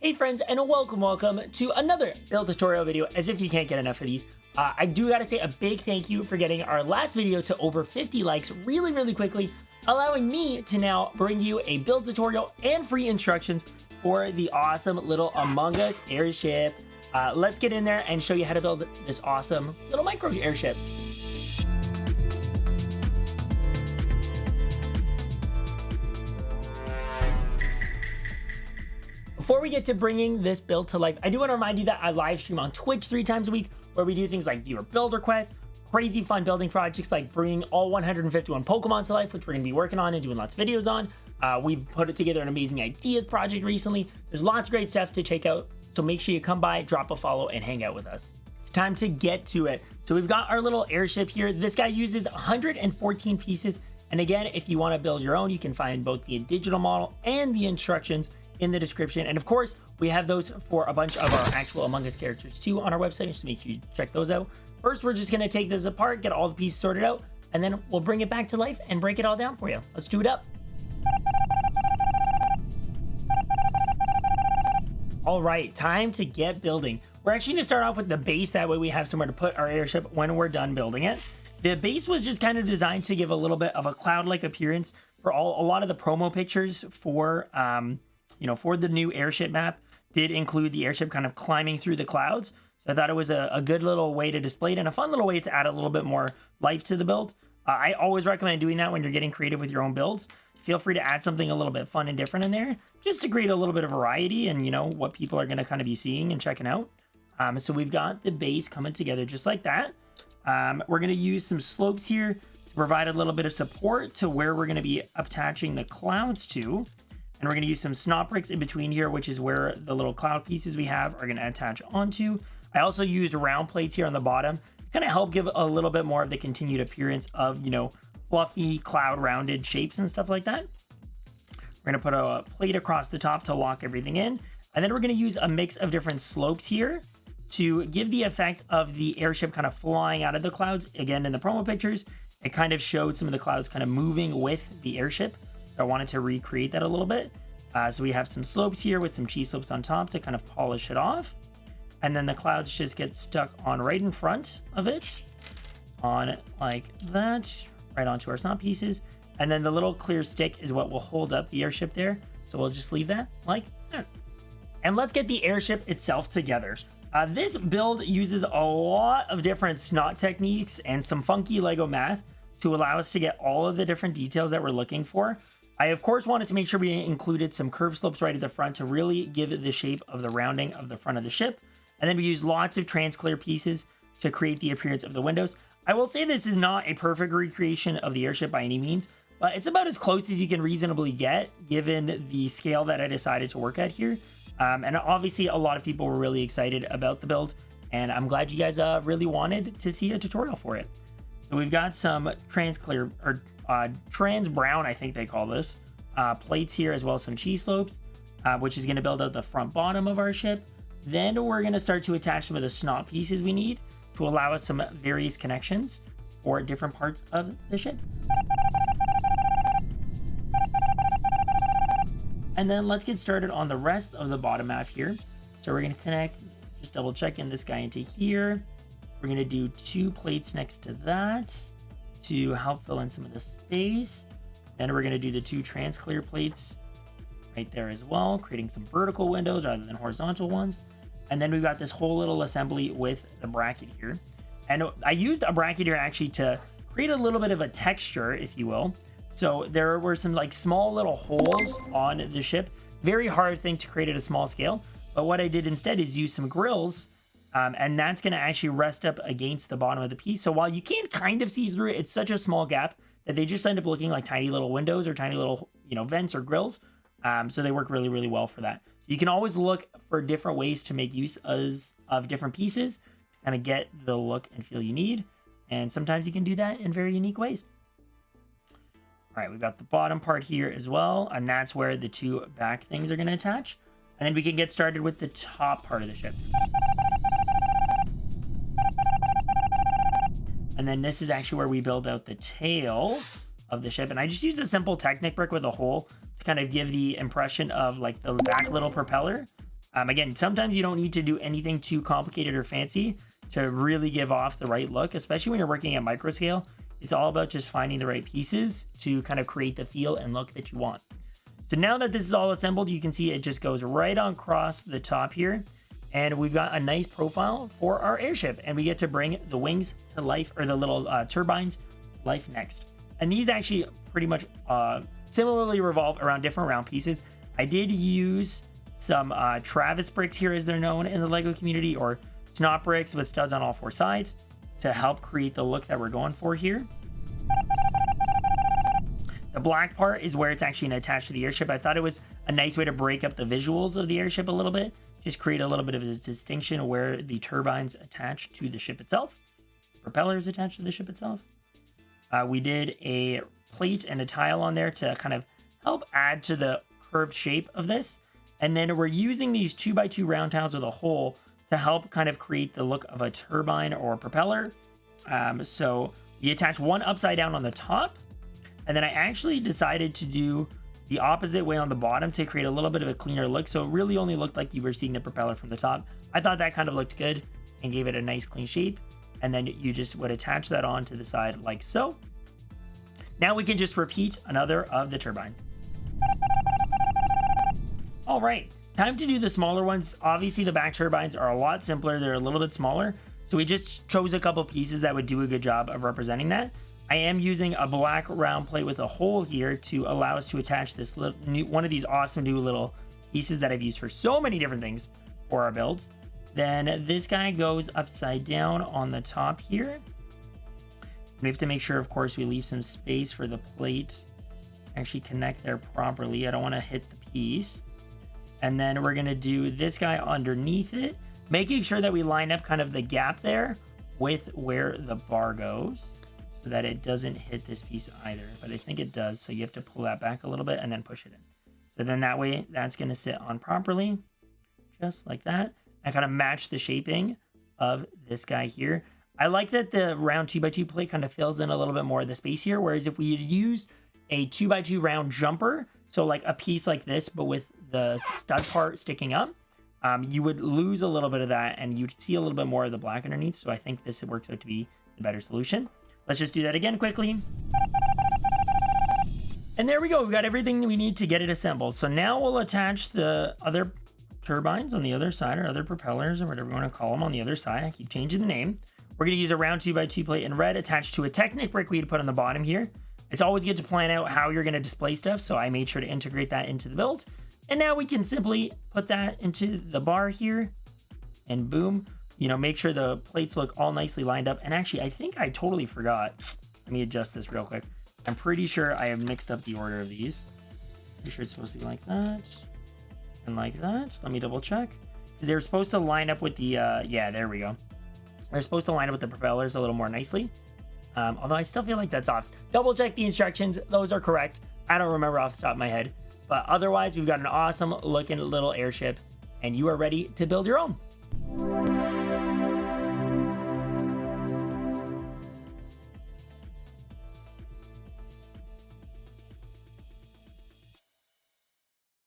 Hey friends, and welcome to another build tutorial video, as if you can't get enough of these. I do gotta say a big thank you for getting our last video to over 50 likes really quickly, allowing me to now bring you a build tutorial and free instructions for the awesome little Among Us airship. Let's get in there and show you how to build this awesome little micro airship. Before we get to bringing this build to life, I do want to remind you that I live stream on Twitch 3 times a week, where we do things like viewer build requests, crazy fun building projects like bringing all 151 Pokemon to life, which we're going to be working on and doing lots of videos on. We've put together an amazing ideas project recently. There's lots of great stuff to check out, so make sure you come by, drop a follow, and hang out with us. It's time to get to it. So we've got our little airship here. This guy uses 114 pieces, and again, if you want to build your own, you can find both the digital model and the instructions in the description. And of course, we have those for a bunch of our actual Among Us characters too on our website, so make sure you check those out. First, we're just going to take this apart, get all the pieces sorted out, and then we'll bring it back to life and break it all down for you. Let's do it up. All right, time to get building. We're actually going to start off with the base, that way we have somewhere to put our airship when we're done building it. The base was just kind of designed to give a little bit of a cloud-like appearance for a lot of the promo pictures for for the new airship map did include the airship kind of climbing through the clouds. So I thought it was a good little way to display it and a fun little way to add a little bit more life to the build. I always recommend doing that when you're getting creative with your own builds. Feel free to add something a little bit fun and different in there, just to create a little bit of variety and, what people are going to kind of be seeing and checking out. So we've got the base coming together just like that. We're going to use some slopes here to provide a little bit of support to where we're going to be attaching the clouds to. And we're going to use some snot bricks in between here, which is where the little cloud pieces we have are going to attach onto. I also used round plates here on the bottom to kind of help give a little bit more of the continued appearance of, fluffy cloud rounded shapes and stuff like that. We're going to put a plate across the top to lock everything in. And then we're going to use a mix of different slopes here to give the effect of the airship kind of flying out of the clouds. Again, in the promo pictures, it kind of showed some of the clouds kind of moving with the airship. So I wanted to recreate that a little bit. So we have some slopes here with some cheese slopes on top to kind of polish it off. And then the clouds just get stuck on right in front of it, on like that, right onto our snot pieces. And then the little clear stick is what will hold up the airship there. So we'll just leave that like that. And let's get the airship itself together. This build uses a lot of different snot techniques and some funky Lego math to allow us to get all of the different details that we're looking for. I, of course, wanted to make sure we included some curved slopes right at the front to really give it the shape of the rounding of the front of the ship. And then we used lots of trans-clear pieces to create the appearance of the windows. I will say this is not a perfect recreation of the airship by any means, but it's about as close as you can reasonably get given the scale that I decided to work at here. And obviously, a lot of people were really excited about the build, and I'm glad you guys really wanted to see a tutorial for it. So we've got some trans-clear, or trans-brown, I think they call this, plates here, as well as some cheese slopes, which is going to build out the front bottom of our ship. Then we're going to start to attach some of the snot pieces we need to allow us some various connections for different parts of the ship. And then let's get started on the rest of the bottom half here. So we're going to connect, just double checking this guy into here. We're going to do 2 plates next to that to help fill in some of the space. Then we're going to do the 2 trans-clear plates right there as well, creating some vertical windows rather than horizontal ones. And then we've got this whole little assembly with the bracket here. And I used a bracket here actually to create a little bit of a texture, if you will. So there were some like small little holes on the ship. Very hard thing to create at a small scale. But what I did instead is use some grills. And that's going to actually rest up against the bottom of the piece. So while you can kind of see through it, it's such a small gap that they just end up looking like tiny little windows or tiny little, vents or grills. So they work really well for that. So you can always look for different ways to make use of different pieces to kind of get the look and feel you need. And sometimes you can do that in very unique ways. All right, we've got the bottom part here as well. And that's where the 2 back things are going to attach. And then we can get started with the top part of the ship. And then this is actually where we build out the tail of the ship. And I just used a simple Technic brick with a hole to kind of give the impression of like the back little propeller. Again, sometimes you don't need to do anything too complicated or fancy to really give off the right look, especially when you're working at micro scale. It's all about just finding the right pieces to kind of create the feel and look that you want. So now that this is all assembled, you can see it just goes right on across the top here. And we've got a nice profile for our airship, and we get to bring the wings to life, or the little turbines life next. And these actually pretty much similarly revolve around different round pieces. I did use some Travis bricks here, as they're known in the LEGO community, or snot bricks with studs on all 4 sides to help create the look that we're going for here. The black part is where it's actually attached to the airship. I thought it was a nice way to break up the visuals of the airship a little bit. Just create a little bit of a distinction where the turbines attach to the ship itself. Propellers attached to the ship itself. We did a plate and a tile on there to kind of help add to the curved shape of this. And then we're using these 2x2 round tiles with a hole to help kind of create the look of a turbine or a propeller. So we attach one upside down on the top. And then I actually decided to do the opposite way on the bottom to create a little bit of a cleaner look. So it really only looked like you were seeing the propeller from the top. I thought that kind of looked good and gave it a nice clean shape. And then you just would attach that on to the side like so. Now we can just repeat another of the turbines. All right, time to do the smaller ones. Obviously the back turbines are a lot simpler. They're a little bit smaller. So we just chose a couple pieces that would do a good job of representing that. I am using a black round plate with a hole here to allow us to attach this one of these awesome new little pieces that I've used for so many different things for our builds. Then this guy goes upside down on the top here. We have to make sure, of course, we leave some space for the plate to actually connect there properly. I don't want to hit the piece. And then we're going to do this guy underneath it, making sure that we line up kind of the gap there with where the bar goes, so that it doesn't hit this piece either, but I think it does. So you have to pull that back a little bit and then push it in. So then that way that's going to sit on properly, just like that. I kind of match the shaping of this guy here. I like that the round 2x2 plate kind of fills in a little bit more of the space here. Whereas if we had used a 2x2 round jumper, so like a piece like this, but with the stud part sticking up, you would lose a little bit of that and you'd see a little bit more of the black underneath. So I think this works out to be the better solution. Let's just do that again quickly. And there we go. We've got everything we need to get it assembled. So now we'll attach the other turbines on the other side, or other propellers, or whatever you want to call them on the other side. I keep changing the name. We're going to use a round 2x2 plate in red attached to a Technic brick we had put on the bottom here. It's always good to plan out how you're going to display stuff, so I made sure to integrate that into the build. And now we can simply put that into the bar here, and boom. You know, make sure the plates look all nicely lined up. And actually, I think I totally forgot. Let me adjust this real quick. I'm pretty sure I have mixed up the order of these. Pretty sure it's supposed to be like that and like that. Let me double check. Because they were supposed to line up with the, yeah, there we go. They're supposed to line up with the propellers a little more nicely. Although I still feel like that's off. Double check the instructions. Those are correct. I don't remember off the top of my head. But otherwise, we've got an awesome looking little airship. And you are ready to build your own.